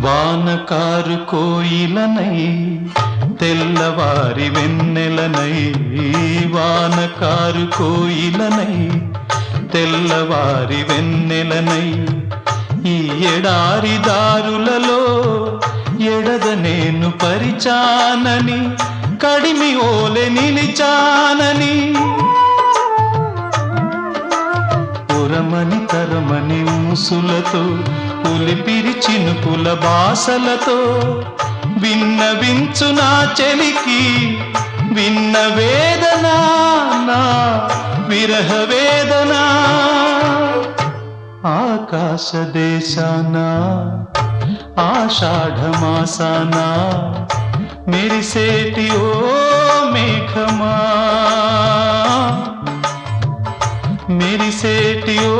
వానకారు కోయిలనై తెల్లవారి వెన్నెలనై, వానకారు కోయిలనై తెల్లవారి వెన్నెలనై, ఈ ఎడారి దారులలో ఎడద నేను పరిచానని, కడిమి ఓలె నిలిచానని, ఉరమని తరమని ఊసులతో పులిపిరి చినుకుల బాసలతో విన్నవించు నా చెలికి విన్న వేదన, నా విరహ వేదన. ఆకాశ దేశాన ఆషాఢమాసాన మెరిసేటి ఓ మేఘమా, మెరిసేటి ఓ